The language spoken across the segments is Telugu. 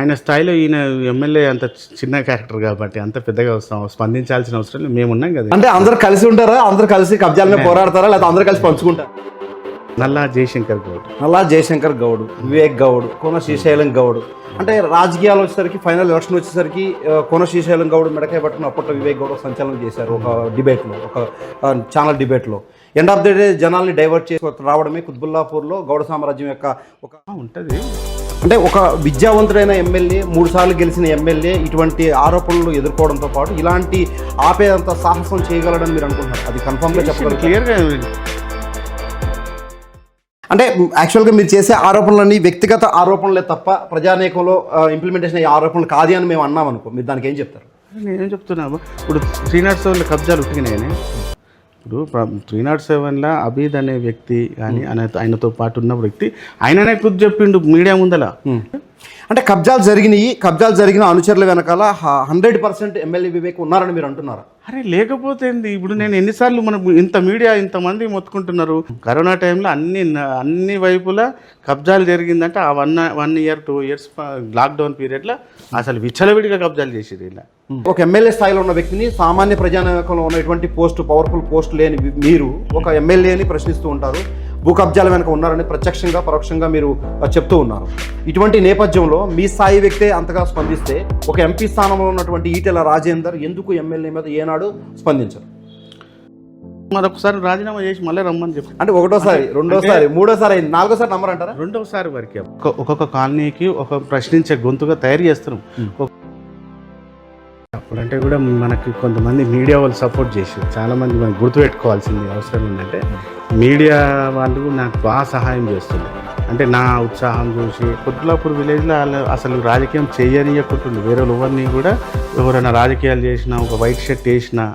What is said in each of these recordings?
ఆయన స్థాయిలో ఈయన ఎమ్మెల్యే అంత చిన్న క్యారెక్టర్ కాబట్టి అంత పెద్దగా స్పందించాల్సిన అవసరం లేదు. మేము ఉన్నాం కదా. అంటే అందరు కలిసి ఉంటారా? అందరు కలిసి కబ్జాల మీద పోరాడతారా, లేదా అందరు కలిసి పంచుకుంటారా? నల్లా జయశంకర్ గౌడ్, వివేక్ గౌడ్, కోన శ్రీశైలం గౌడ్. అంటే రాజకీయాలు వచ్చేసరికి ఫైనల్ ఎలక్షన్ వచ్చేసరికి కోన శ్రీశైలం గౌడ్ మెడకాయ పట్టుకుని అప్పట్లో వివేక్ గౌడ్ సంచలనం చేశారు ఒక డిబేట్లో, ఒక ఛానల్ డిబేట్లో. ఎండ్ ఆఫ్ ది డే జనాల్ని డైవర్ట్ చేసి రావడమే కుత్బుల్లాపూర్లో గౌడ సామ్రాజ్యం యొక్క ఒక ఉంటుంది. అంటే ఒక విద్యావంతుడైన ఎమ్మెల్యే, 3 సార్లు గెలిచిన ఎమ్మెల్యే ఇటువంటి ఆరోపణలు ఎదుర్కోవడంతో పాటు ఇలాంటి ఆపేంత సాహసం చేయగలడని మీరు అనుకుంటున్నారు? అది కన్ఫర్మ్గా చెప్పగలరు? క్లియర్గా అంటే యాక్చువల్గా మీరు చేసే ఆరోపణలన్నీ వ్యక్తిగత ఆరోపణలే తప్ప ప్రజానేకంలో ఇంప్లిమెంటేషన్ అయ్యే ఆరోపణలు కాదు అని మేము అన్నాం అనుకో, మీరు దానికి ఏం చెప్తారు? నేనేం చెప్తున్నాము, ఇప్పుడు 307 కబ్జాలు ఉట్టిగినాయని. ఇప్పుడు 307లో అబీద్ అనే వ్యక్తి కానీ ఆయనతో పాటు ఉన్న వ్యక్తి ఆయననే ఖుద్ చెప్పిండు మీడియా ముందల. అంటే కబ్జాలు జరిగిన అనుచరుల వెనకాల 100% ఎమ్మెల్యే వివేక్ ఉన్నారని మీరు అంటున్నారు? అరే లేకపోతే ఇప్పుడు నేను ఎన్నిసార్లు మనం ఇంత మీడియా ఇంతమంది మొత్తుకుంటున్నారు. కరోనా టైంలో అన్ని వైపులా కబ్జాలు జరిగిందంటే ఆ 1 ఇయర్ 2 ఇయర్స్ లాక్డౌన్ పీరియడ్లో అసలు విచ్చలవిడిగా కబ్జాలు చేసేది. ఇలా ఒక ఎమ్మెల్యే స్థాయిలో ఉన్న వ్యక్తిని, సామాన్య ప్రజానాయకంలో ఉన్నటువంటి పవర్ఫుల్ పోస్ట్ లేని మీరు ఒక ఎమ్మెల్యేని ప్రశ్నిస్తూ ఉంటారు. భూ కబ్జాల వెనక ఉన్నారని ప్రత్యక్షంగా పరోక్షంగా మీరు చెప్తూ ఉన్నారు. ఇటువంటి నేపథ్యంలో మీ స్థాయి వ్యక్తే అంతగా స్పందిస్తే ఒక ఎంపీ స్థానంలో ఉన్నటువంటి ఈటెల రాజేందర్ ఎందుకు ఎమ్మెల్యే మీద ఏనాడు స్పందించరు? మరొకసారి రాజీనామా చేసి మళ్ళీ రమ్మని చెప్పి, అంటే ఒకటోసారి, రెండోసారి, మూడోసారి, 4ోసారి నమ్మరు అంటారా? 2వ వరకే ఒక్కొక్క కాలనీకి ఒక ప్రశ్నించే గొంతుగా తయారు చేస్తున్నాం. అప్పుడంటే కూడా మనకి కొంతమంది మీడియా వాళ్ళు సపోర్ట్ చేశారు. చాలామంది మనకు గుర్తుపెట్టుకోవాల్సింది అవసరం ఏంటంటే, మీడియా వాళ్ళు నాకు బాగా సహాయం చేస్తున్నారు. అంటే నా ఉత్సాహం చూసి కుత్బుల్లాపూర్ విలేజ్లో అసలు రాజకీయం చేయనియకుంటుండే వేరే ఎవరిని కూడా, ఎవరైనా రాజకీయాలు చేసినా, ఒక వైట్ షర్ట్ వేసినా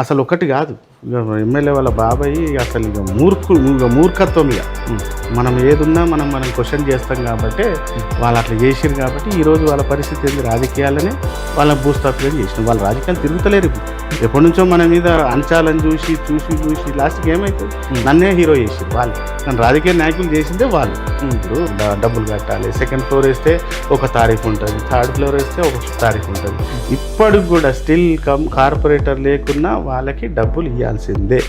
అసలు ఒకటి కాదు. ఎమ్మెల్యే వాళ్ళ బాబాయ్ అసలు మూర్ఖత్వం. ఇక మనం ఏదున్నా మనం క్వశ్చన్ చేస్తాం కాబట్టి వాళ్ళు అట్లా చేసారు. కాబట్టి ఈరోజు వాళ్ళ పరిస్థితి ఏంది, రాజకీయాలని వాళ్ళ భూస్థాపితం చేసినాం. వాళ్ళ రాజకీయాలు తిరుగుతలేరు. ఎప్పటి నుంచో మన మీద అంచాలని చూసి లాస్ట్కి ఏమవుతుంది, నన్నే హీరో చేసారు వాళ్ళు. నన్ను రాజకీయ నాయకులు చేసిందే వాళ్ళు. ఇప్పుడు డబ్బులు కట్టాలి, 2nd ఫ్లోర్ వేస్తే ఒక తారీఖు ఉంటుంది, 3rd ఫ్లోర్ వేస్తే ఒక తారీఖు ఉంటుంది. ఇప్పటికి కూడా స్టిల్ కార్పొరేటర్ లేకున్నా వాళ్ళకి డబ్బులు ఇవ్వాల్సిందే.